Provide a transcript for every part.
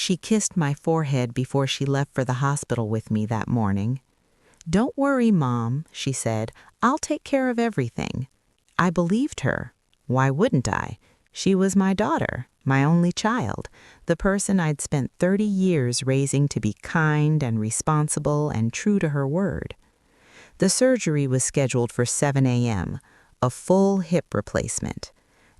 She kissed my forehead before she left for the hospital with me that morning. "Don't worry, Mom," she said. "I'll take care of everything." I believed her. Why wouldn't I? She was my daughter, my only child, the person I'd spent 30 years raising to be kind and responsible and true to her word. The surgery was scheduled for 7 a.m., a full hip replacement.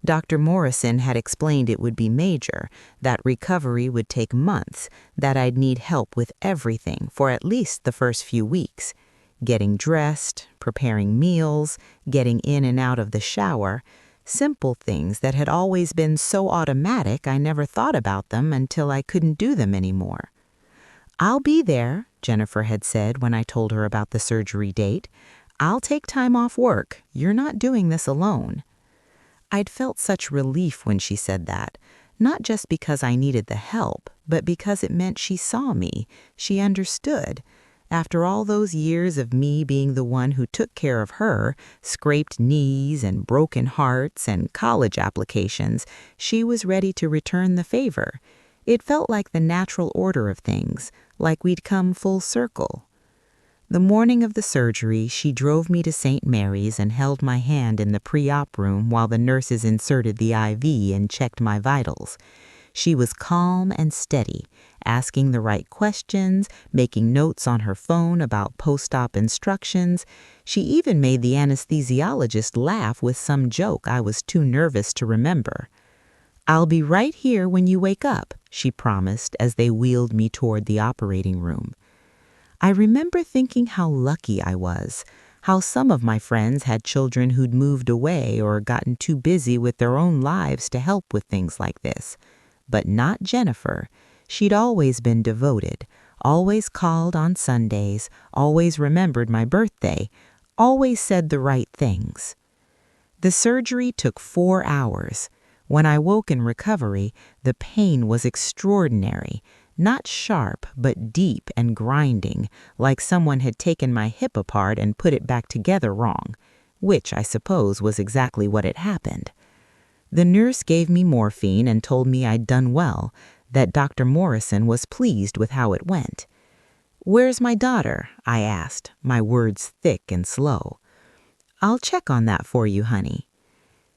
Dr. Morrison had explained it would be major, that recovery would take months, that I'd need help with everything for at least the first few weeks. Getting dressed, preparing meals, getting in and out of the shower, simple things that had always been so automatic I never thought about them until I couldn't do them anymore. "I'll be there," Jennifer had said when I told her about the surgery date. "I'll take time off work. You're not doing this alone." I'd felt such relief when she said that, not just because I needed the help, but because it meant she saw me, she understood. After all those years of me being the one who took care of her, scraped knees and broken hearts and college applications, she was ready to return the favor. It felt like the natural order of things, like we'd come full circle. The morning of the surgery, she drove me to St. Mary's and held my hand in the pre-op room while the nurses inserted the IV and checked my vitals. She was calm and steady, asking the right questions, making notes on her phone about post-op instructions. She even made the anesthesiologist laugh with some joke I was too nervous to remember. "I'll be right here when you wake up," she promised as they wheeled me toward the operating room. I remember thinking how lucky I was, how some of my friends had children who'd moved away or gotten too busy with their own lives to help with things like this. But not Jennifer. She'd always been devoted, always called on Sundays, always remembered my birthday, always said the right things. The surgery took 4 hours. When I woke in recovery, the pain was extraordinary. Not sharp, but deep and grinding, like someone had taken my hip apart and put it back together wrong, which I suppose was exactly what had happened. The nurse gave me morphine and told me I'd done well, that Dr. Morrison was pleased with how it went. "Where's my daughter?" I asked, my words thick and slow. "I'll check on that for you, honey."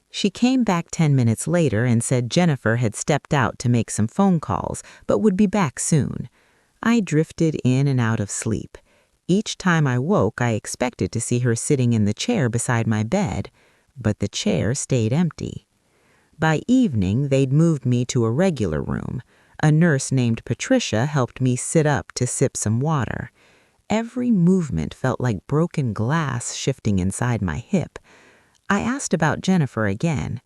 She came back 10 minutes later and said Jennifer had stepped out to make some phone calls, but would be back soon. I drifted in and out of sleep. Each time I woke, I expected to see her sitting in the chair beside my bed, but the chair stayed empty. By evening, they'd moved me to a regular room. A nurse named Patricia helped me sit up to sip some water. Every movement felt like broken glass shifting inside my hip. I asked about Jennifer again.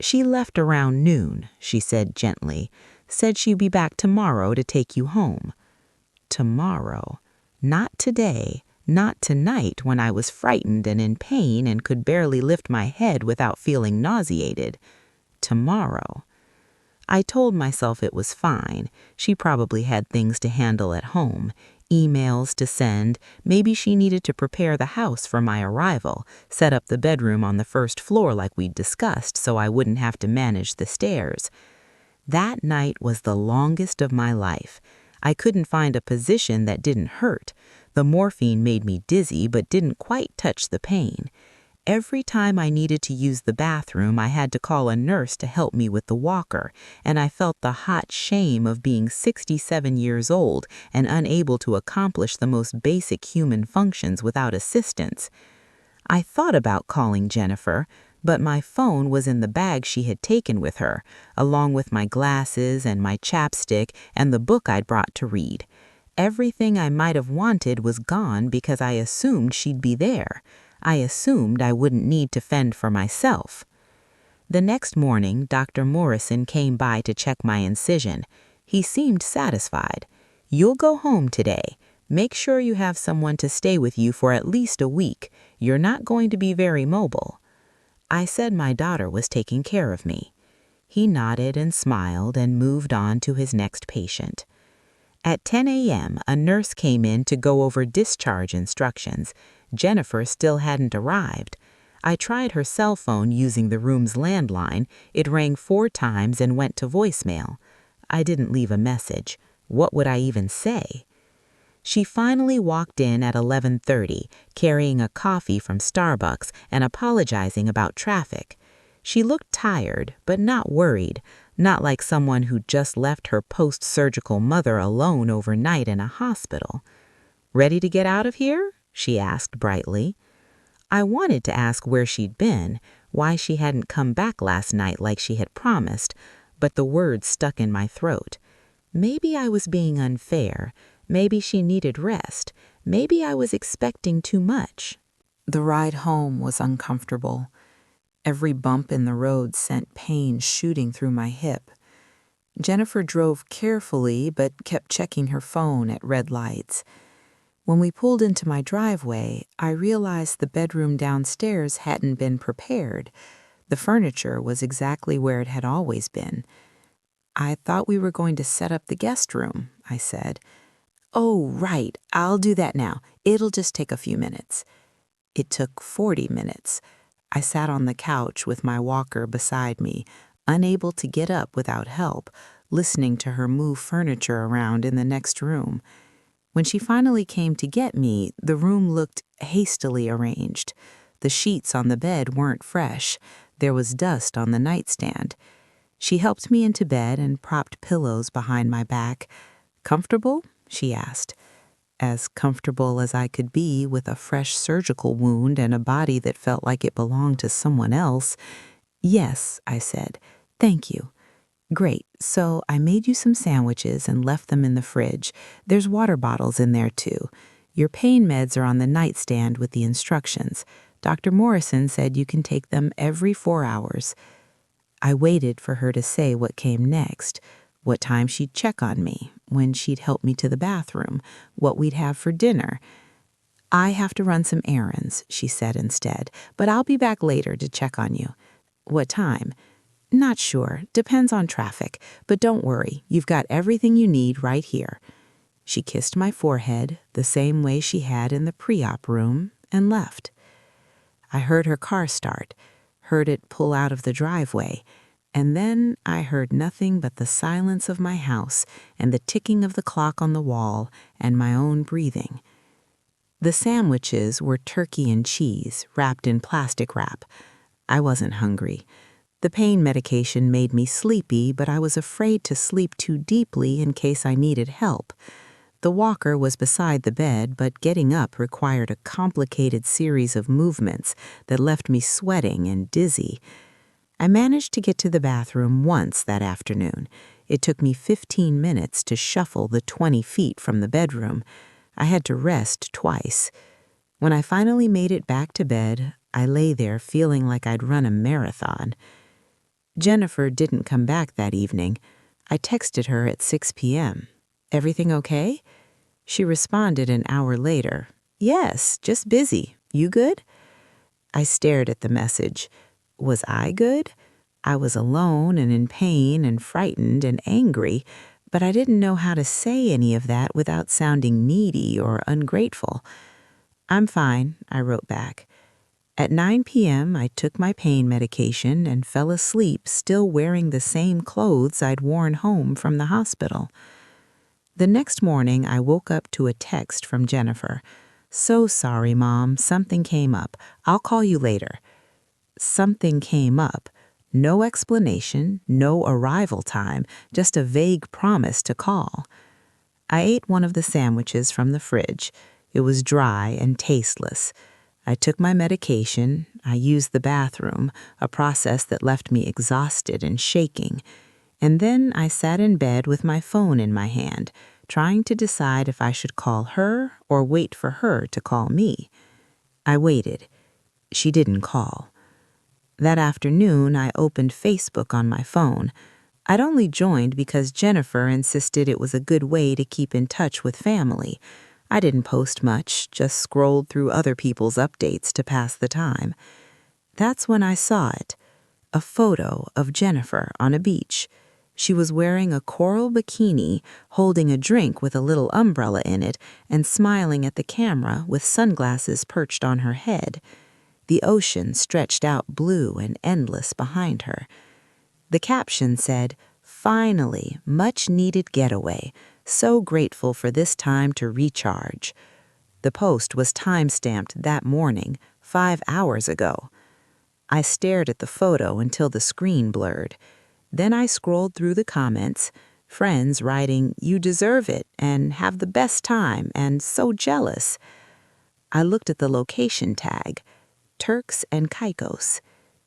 "She left around noon," she said gently. "Said she'd be back tomorrow to take you home." Tomorrow. Not today. Not tonight when I was frightened and in pain and could barely lift my head without feeling nauseated. Tomorrow. I told myself it was fine. She probably had things to handle at home. Emails to send. Maybe she needed to prepare the house for my arrival, set up the bedroom on the first floor like we'd discussed so I wouldn't have to manage the stairs. That night was the longest of my life. I couldn't find a position that didn't hurt. The morphine made me dizzy but didn't quite touch the pain. Every time I needed to use the bathroom, I had to call a nurse to help me with the walker, and I felt the hot shame of being 67 years old and unable to accomplish the most basic human functions without assistance. I thought about calling Jennifer, but my phone was in the bag she had taken with her, along with my glasses and my chapstick and the book I'd brought to read. Everything I might have wanted was gone because I assumed she'd be there. I assumed I wouldn't need to fend for myself. The next morning, Dr. Morrison came by to check my incision. He seemed satisfied. "You'll go home today. Make sure you have someone to stay with you for at least a week. You're not going to be very mobile." I said my daughter was taking care of me. He nodded and smiled and moved on to his next patient. At 10 a.m., a nurse came in to go over discharge instructions. Jennifer still hadn't arrived. I tried her cell phone using the room's landline. It rang 4 times and went to voicemail. I didn't leave a message. What would I even say? She finally walked in at 11:30, carrying a coffee from Starbucks and apologizing about traffic. She looked tired, but not worried, not like someone who just left her post-surgical mother alone overnight in a hospital. "Ready to get out of here?" she asked brightly. I wanted to ask where she'd been, why she hadn't come back last night like she had promised, but the words stuck in my throat. Maybe I was being unfair. Maybe she needed rest. Maybe I was expecting too much. The ride home was uncomfortable. Every bump in the road sent pain shooting through my hip. Jennifer drove carefully but kept checking her phone at red lights. When we pulled into my driveway, I realized the bedroom downstairs hadn't been prepared. The furniture was exactly where it had always been. "I thought we were going to set up the guest room," I said. "Oh, right, I'll do that now. It'll just take a few minutes." It took 40 minutes. I sat on the couch with my walker beside me, unable to get up without help, listening to her move furniture around in the next room. When she finally came to get me, the room looked hastily arranged. The sheets on the bed weren't fresh. There was dust on the nightstand. She helped me into bed and propped pillows behind my back. "Comfortable?" she asked. As comfortable as I could be with a fresh surgical wound and a body that felt like it belonged to someone else. "Yes," I said. "Thank you." "Great. So I made you some sandwiches and left them in the fridge. There's water bottles in there, too. Your pain meds are on the nightstand with the instructions. Dr. Morrison said you can take them every 4 hours. I waited for her to say what came next, what time she'd check on me, when she'd help me to the bathroom, what we'd have for dinner. "I have to run some errands," she said instead, "but I'll be back later to check on you." "What time?" "Not sure. Depends on traffic. But don't worry. You've got everything you need right here." She kissed my forehead the same way she had in the pre-op room and left. I heard her car start, heard it pull out of the driveway, and then I heard nothing but the silence of my house and the ticking of the clock on the wall and my own breathing. The sandwiches were turkey and cheese wrapped in plastic wrap. I wasn't hungry. The pain medication made me sleepy, but I was afraid to sleep too deeply in case I needed help. The walker was beside the bed, but getting up required a complicated series of movements that left me sweating and dizzy. I managed to get to the bathroom once that afternoon. It took me 15 minutes to shuffle the 20 feet from the bedroom. I had to rest twice. When I finally made it back to bed, I lay there feeling like I'd run a marathon. Jennifer didn't come back that evening. I texted her at 6 p.m. "Everything okay?" She responded an hour later. "Yes, just busy. You good?" I stared at the message. Was I good? I was alone and in pain and frightened and angry, but I didn't know how to say any of that without sounding needy or ungrateful. "I'm fine," I wrote back. At 9 p.m., I took my pain medication and fell asleep still wearing the same clothes I'd worn home from the hospital. The next morning, I woke up to a text from Jennifer. "So sorry, Mom. Something came up. I'll call you later." Something came up. No explanation, no arrival time, just a vague promise to call. I ate one of the sandwiches from the fridge. It was dry and tasteless. I took my medication. I used the bathroom, a process that left me exhausted and shaking. And then I sat in bed with my phone in my hand, trying to decide if I should call her or wait for her to call me. I waited. She didn't call. That afternoon, I opened Facebook on my phone. I'd only joined because Jennifer insisted it was a good way to keep in touch with family. I didn't post much, just scrolled through other people's updates to pass the time. That's when I saw it. A photo of Jennifer on a beach. She was wearing a coral bikini, holding a drink with a little umbrella in it, and smiling at the camera with sunglasses perched on her head. The ocean stretched out blue and endless behind her. The caption said, Finally, much-needed getaway. So grateful for this time to recharge. The post was time-stamped that morning, 5 hours ago. I stared at the photo until the screen blurred. Then I scrolled through the comments, friends writing, "You deserve it," and "Have the best time," and "So jealous." I looked at the location tag, Turks and Caicos.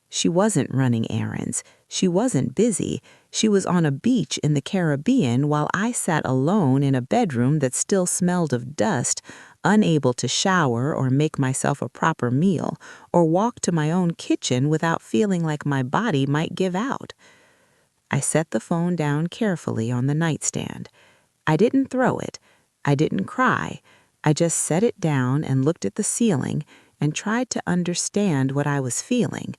She wasn't running errands. She wasn't busy. She was on a beach in the Caribbean while I sat alone in a bedroom that still smelled of dust, unable to shower or make myself a proper meal, or walk to my own kitchen without feeling like my body might give out. I set the phone down carefully on the nightstand. I didn't throw it. I didn't cry. I just set it down and looked at the ceiling and tried to understand what I was feeling.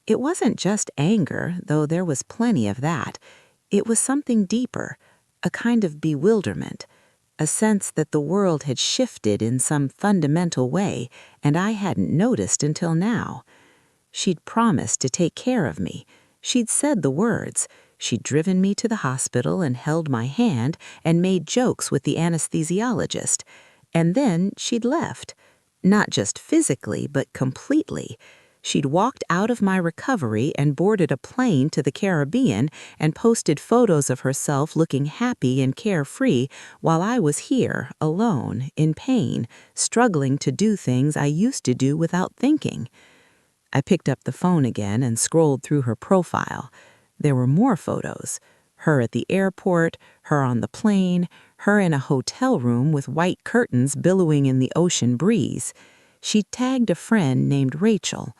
It wasn't just anger, though there was plenty of that. It was something deeper, a kind of bewilderment, a sense that the world had shifted in some fundamental way, and I hadn't noticed until now. She'd promised to take care of me. She'd said the words. She'd driven me to the hospital and held my hand and made jokes with the anesthesiologist. And then she'd left. Not just physically, but completely. She'd walked out of my recovery and boarded a plane to the Caribbean and posted photos of herself looking happy and carefree while I was here, alone, in pain, struggling to do things I used to do without thinking. I picked up the phone again and scrolled through her profile. There were more photos. Her at the airport, her on the plane, her in a hotel room with white curtains billowing in the ocean breeze. She tagged a friend named Rachel.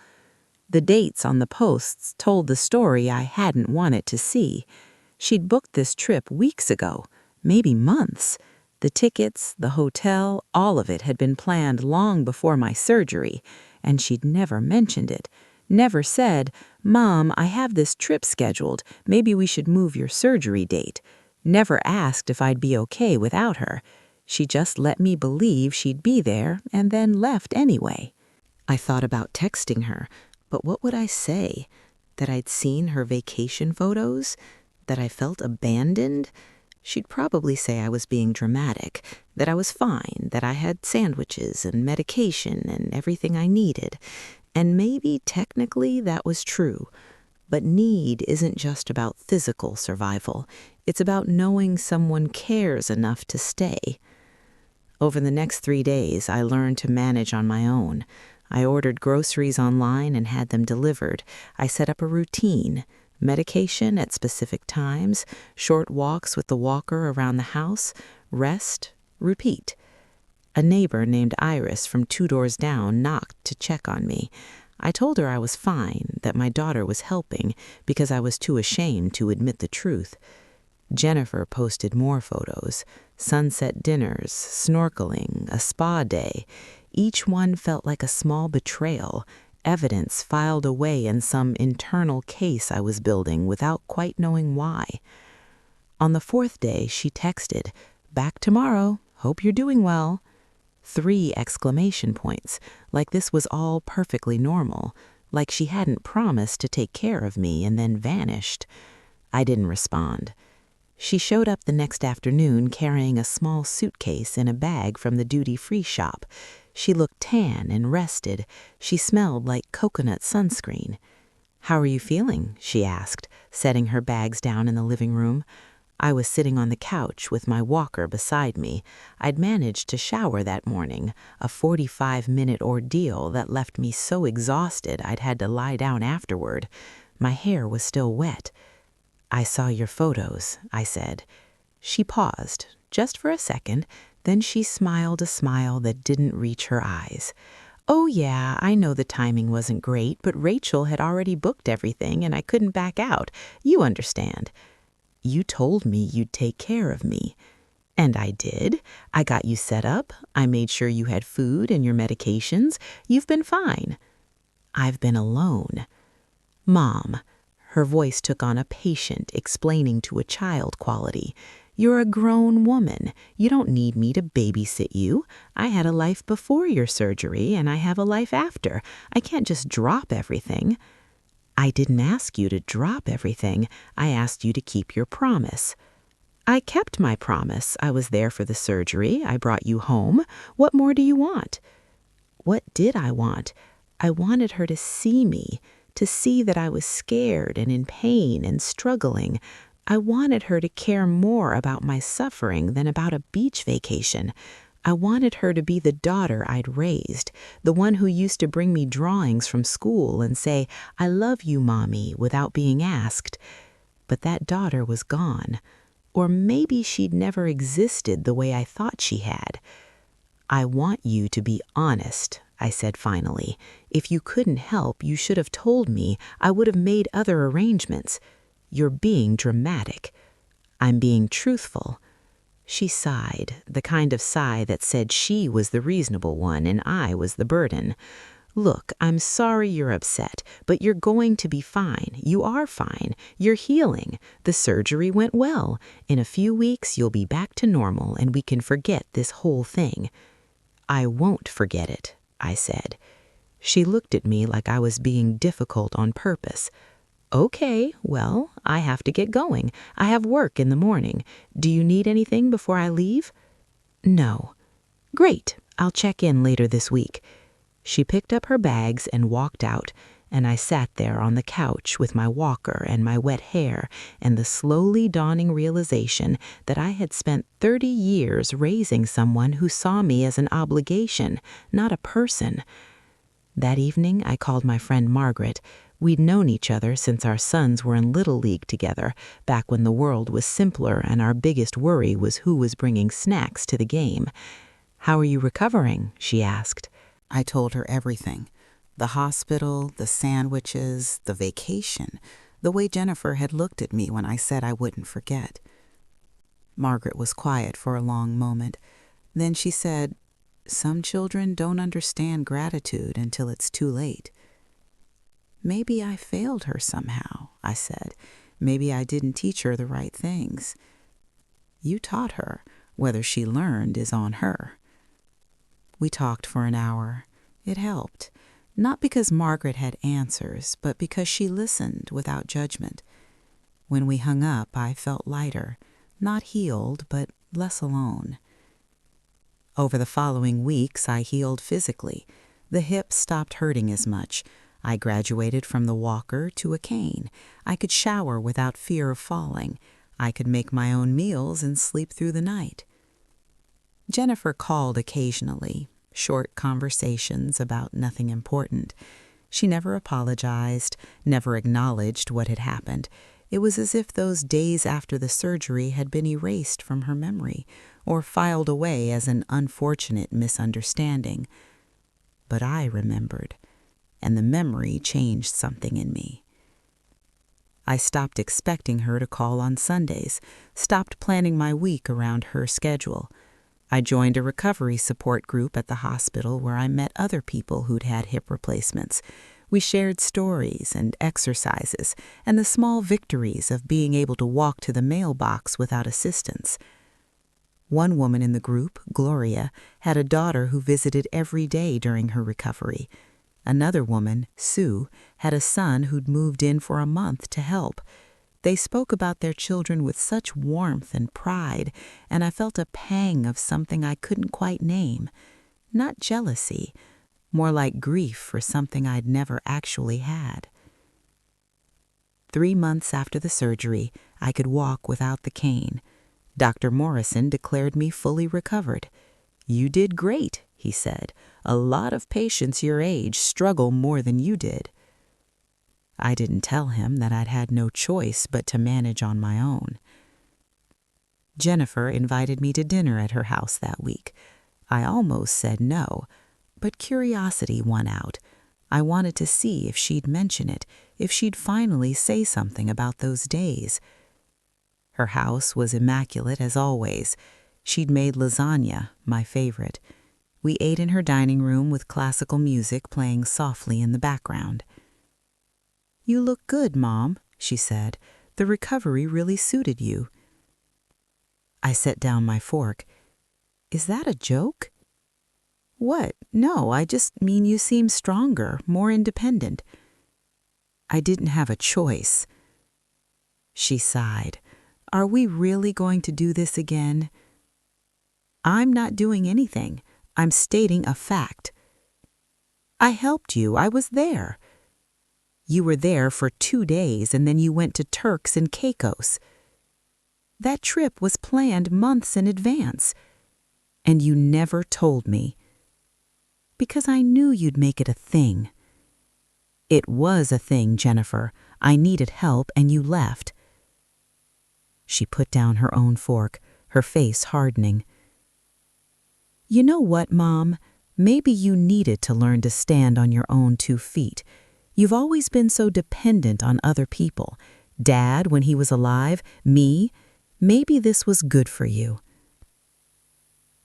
The dates on the posts told the story I hadn't wanted to see. She'd booked this trip weeks ago, maybe months. The tickets, the hotel, all of it had been planned long before my surgery, and she'd never mentioned it. Never said, "Mom, I have this trip scheduled. Maybe we should move your surgery date." Never asked if I'd be okay without her. She just let me believe she'd be there and then left anyway. I thought about texting her, but what would I say? That I'd seen her vacation photos? That I felt abandoned? She'd probably say I was being dramatic, that I was fine, that I had sandwiches and medication and everything I needed. And maybe technically that was true. But need isn't just about physical survival. It's about knowing someone cares enough to stay. Over the next 3 days, I learned to manage on my own. I ordered groceries online and had them delivered. I set up a routine, medication at specific times, short walks with the walker around the house, rest, repeat. A neighbor named Iris from 2 doors down knocked to check on me. I told her I was fine, that my daughter was helping because I was too ashamed to admit the truth. Jennifer posted more photos, sunset dinners, snorkeling, a spa day. Each one felt like a small betrayal, evidence filed away in some internal case I was building without quite knowing why. On the 4th day, she texted, "Back tomorrow. Hope you're doing well." 3 exclamation points, like this was all perfectly normal, like she hadn't promised to take care of me and then vanished. I didn't respond. She showed up the next afternoon carrying a small suitcase in a bag from the duty-free shop. She looked tan and rested. She smelled like coconut sunscreen. "How are you feeling?" she asked, setting her bags down in the living room. I was sitting on the couch with my walker beside me. I'd managed to shower that morning, a 45-minute ordeal that left me so exhausted I'd had to lie down afterward. My hair was still wet. "I saw your photos," I said. She paused, just for a second, then she smiled a smile that didn't reach her eyes. "Oh yeah, I know the timing wasn't great, but Rachel had already booked everything and I couldn't back out. You understand. You told me you'd take care of me. And I did. I got you set up. I made sure you had food and your medications. You've been fine. I've been alone. Mom," her voice took on a patient, explaining to a child quality, "you're a grown woman. You don't need me to babysit you. I had a life before your surgery and I have a life after. I can't just drop everything." I didn't ask you to drop everything. I asked you to keep your promise. I kept my promise. I was there for the surgery. I brought you home. What more do you want? What did I want? I wanted her to see me, to see that I was scared and in pain and struggling. I wanted her to care more about my suffering than about a beach vacation. I wanted her to be the daughter I'd raised, the one who used to bring me drawings from school and say, "I love you, Mommy," without being asked. But that daughter was gone. Or maybe she'd never existed the way I thought she had. "I want you to be honest," I said finally. "If you couldn't help, you should have told me. I would have made other arrangements. You're being dramatic." "I'm being truthful." She sighed, the kind of sigh that said she was the reasonable one and I was the burden. "Look, I'm sorry you're upset, but you're going to be fine. You are fine. You're healing. The surgery went well. In a few weeks, you'll be back to normal and we can forget this whole thing." "I won't forget it," I said. She looked at me like I was being difficult on purpose. "Okay, well, I have to get going. I have work in the morning. Do you need anything before I leave?" "No." "Great. I'll check in later this week." She picked up her bags and walked out, and I sat there on the couch with my walker and my wet hair and the slowly dawning realization that I had spent 30 years raising someone who saw me as an obligation, not a person. That evening, I called my friend Margaret. We'd known each other since our sons were in Little League together, back when the world was simpler and our biggest worry was who was bringing snacks to the game. "How are you recovering?" she asked. I told her everything. The hospital, the sandwiches, the vacation, the way Jennifer had looked at me when I said I wouldn't forget. Margaret was quiet for a long moment. Then she said, "Some children don't understand gratitude until it's too late." "Maybe I failed her somehow," I said. "Maybe I didn't teach her the right things." "You taught her. Whether she learned is on her." We talked for an hour. It helped. Not because Margaret had answers, but because she listened without judgment. When we hung up, I felt lighter, not healed, but less alone. Over the following weeks, I healed physically. The hip stopped hurting as much. I graduated from the walker to a cane. I could shower without fear of falling. I could make my own meals and sleep through the night. Jennifer called occasionally, short conversations about nothing important. She never apologized, never acknowledged what had happened. It was as if those days after the surgery had been erased from her memory or filed away as an unfortunate misunderstanding. But I remembered, and the memory changed something in me. I stopped expecting her to call on Sundays, stopped planning my week around her schedule. I joined a recovery support group at the hospital where I met other people who'd had hip replacements. We shared stories and exercises and the small victories of being able to walk to the mailbox without assistance. One woman in the group, Gloria, had a daughter who visited every day during her recovery. Another woman, Sue, had a son who'd moved in for a month to help. They spoke about their children with such warmth and pride, and I felt a pang of something I couldn't quite name. Not jealousy, more like grief for something I'd never actually had. 3 months after the surgery, I could walk without the cane. Dr. Morrison declared me fully recovered. "You did great," he said. "A lot of patients your age struggle more than you did." I didn't tell him that I'd had no choice but to manage on my own. Jennifer invited me to dinner at her house that week. I almost said no, but curiosity won out. I wanted to see if she'd mention it, if she'd finally say something about those days. Her house was immaculate as always. She'd made lasagna, my favorite. We ate in her dining room with classical music playing softly in the background. "You look good, Mom," she said. "The recovery really suited you." I set down my fork. "Is that a joke?" "What? No, I just mean you seem stronger, more independent." I didn't have a choice." She sighed. "Are we really going to do this again?" "I'm not doing anything. I'm stating a fact." "I helped you. I was there." "You were there for 2 days and then you went to Turks and Caicos." "That trip was planned months in advance." "And you never told me." "Because I knew you'd make it a thing." "It was a thing, Jennifer. I needed help and you left." She put down her own fork, her face hardening. "You know what, Mom? Maybe you needed to learn to stand on your own 2 feet. You've always been so dependent on other people. Dad, when he was alive, me. Maybe this was good for you."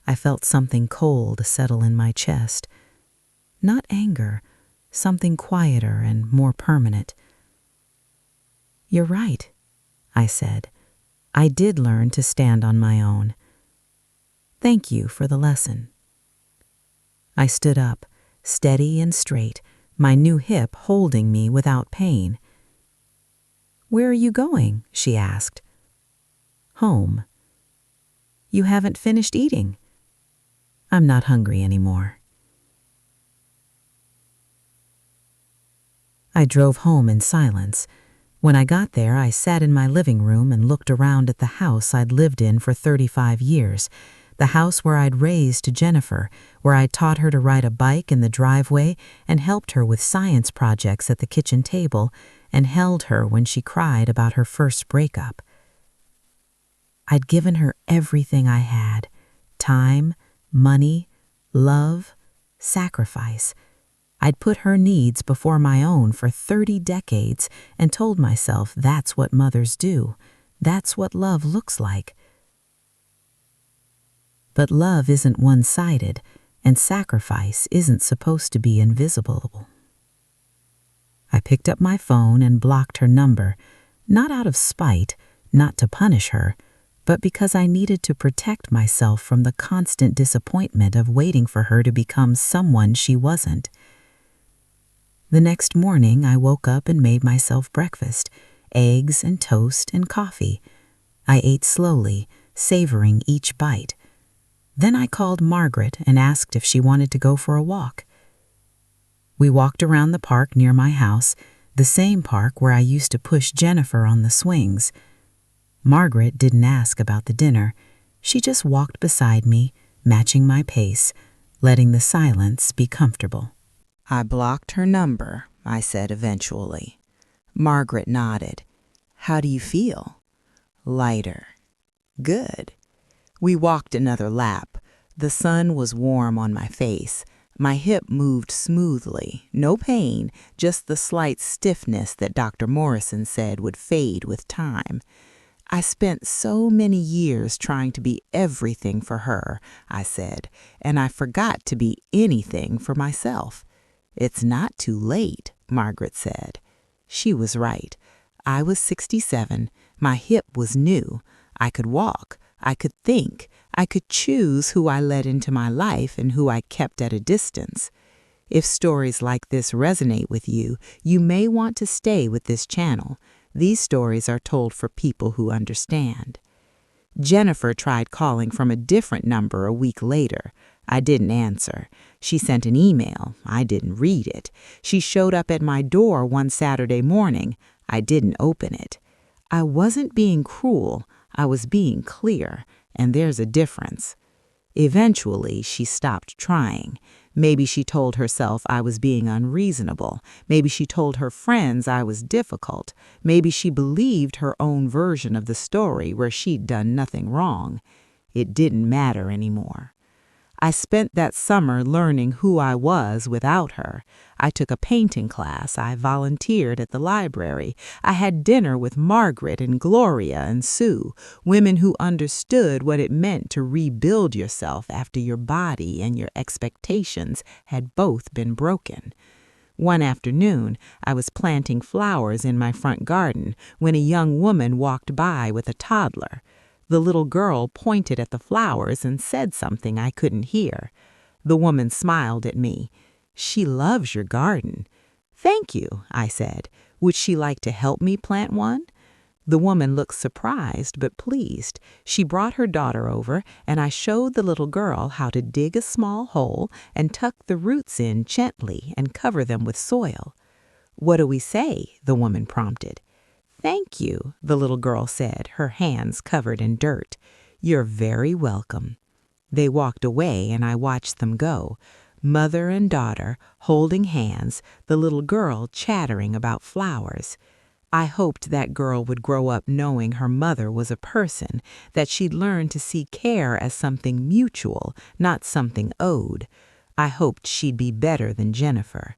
I felt something cold settle in my chest. Not anger, something quieter and more permanent. "You're right," I said. "I did learn to stand on my own. Thank you for the lesson." I stood up, steady and straight, my new hip holding me without pain. "Where are you going?" she asked. "Home." "You haven't finished eating." "I'm not hungry anymore." I drove home in silence. When I got there, I sat in my living room and looked around at the house I'd lived in for 35 years, the house where I'd raised Jennifer, where I'd taught her to ride a bike in the driveway and helped her with science projects at the kitchen table and held her when she cried about her first breakup. I'd given her everything I had: time, money, love, sacrifice. I'd put her needs before my own for 30 decades and told myself that's what mothers do. That's what love looks like. But love isn't one-sided, and sacrifice isn't supposed to be invisible. I picked up my phone and blocked her number, not out of spite, not to punish her, but because I needed to protect myself from the constant disappointment of waiting for her to become someone she wasn't. The next morning, I woke up and made myself breakfast, eggs and toast and coffee. I ate slowly, savoring each bite. Then I called Margaret and asked if she wanted to go for a walk. We walked around the park near my house, the same park where I used to push Jennifer on the swings. Margaret didn't ask about the dinner. She just walked beside me, matching my pace, letting the silence be comfortable. "I blocked her number," I said eventually. Margaret nodded. "How do you feel?" "Lighter." "Good." We walked another lap. The sun was warm on my face. My hip moved smoothly. No pain, just the slight stiffness that Dr. Morrison said would fade with time. "I spent so many years trying to be everything for her," I said, "and I forgot to be anything for myself." "It's not too late," Margaret said. She was right. I was 67. My hip was new. I could walk. I could think. I could choose who I let into my life and who I kept at a distance. If stories like this resonate with you, you may want to stay with this channel. These stories are told for people who understand. Jennifer tried calling from a different number a week later. I didn't answer. She sent an email. I didn't read it. She showed up at my door one Saturday morning. I didn't open it. I wasn't being cruel. I was being clear, and there's a difference. Eventually, she stopped trying. Maybe she told herself I was being unreasonable. Maybe she told her friends I was difficult. Maybe she believed her own version of the story where she'd done nothing wrong. It didn't matter anymore. I spent that summer learning who I was without her. I took a painting class. I volunteered at the library. I had dinner with Margaret and Gloria and Sue, women who understood what it meant to rebuild yourself after your body and your expectations had both been broken. One afternoon, I was planting flowers in my front garden when a young woman walked by with a toddler. The little girl pointed at the flowers and said something I couldn't hear. The woman smiled at me. "She loves your garden." "Thank you," I said. Would she like to help me plant one? The woman looked surprised but pleased. She brought her daughter over, and I showed the little girl how to dig a small hole and tuck the roots in gently and cover them with soil. "What do we say?" the woman prompted. "Thank you," the little girl said, her hands covered in dirt. "You're very welcome." They walked away, and I watched them go, mother and daughter holding hands, the little girl chattering about flowers. I hoped that girl would grow up knowing her mother was a person, that she'd learn to see care as something mutual, not something owed. I hoped she'd be better than Jennifer.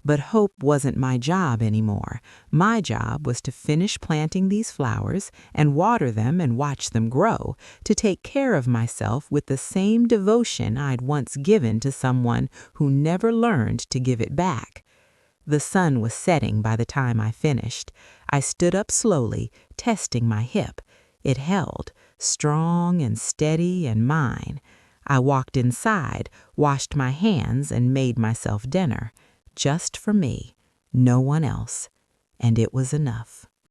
But hope wasn't my job anymore. My job was to finish planting these flowers and water them and watch them grow, to take care of myself with the same devotion I'd once given to someone who never learned to give it back. The sun was setting by the time I finished. I stood up slowly, testing my hip. It held, strong and steady and mine. I walked inside, washed my hands, and made myself dinner. Just for me, no one else. And it was enough.